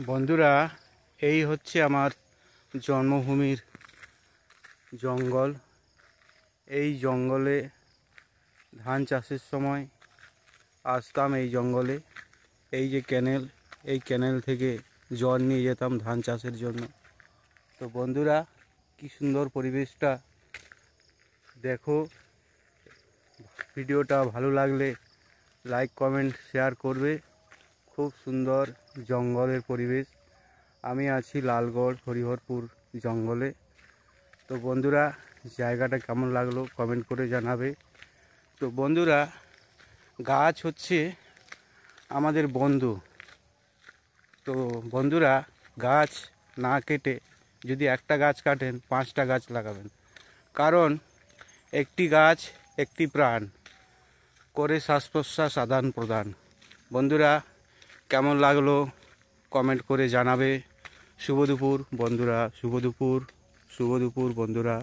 বন্ধুরা, এই হচ্ছে আমার জন্মভূমির জঙ্গল। এই জঙ্গলে ধান চাষের সময় আসতাম এই জঙ্গলে। এই যে ক্যানেল, এই ক্যানেল থেকে জল নিয়ে যেতাম ধান চাষের জন্য। তো বন্ধুরা, কি সুন্দর পরিবেশটা দেখো। ভিডিওটা ভালো লাগলে লাইক কমেন্ট শেয়ার করবে। খুব সুন্দর জঙ্গলের পরিবেশ। আমি আছি লালগড় হরিহরপুর জঙ্গলে। তো বন্ধুরা, জায়গাটা কেমন লাগলো কমেন্ট করে জানাবে। তো বন্ধুরা, গাছ হচ্ছে আমাদের বন্ধু। তো বন্ধুরা, গাছ না কেটে যদি একটা গাছ কাটেন 5টা গাছ লাগাবেন, কারণ একটি গাছ একটি প্রাণ করে শ্বাস প্রশ্বাস আদান প্রদান। বন্ধুরা, কেমন লাগলো কমেন্ট করে জানাবে। শুভ দুপুর বন্ধুরা, শুভ দুপুর, শুভ দুপুর বন্ধুরা।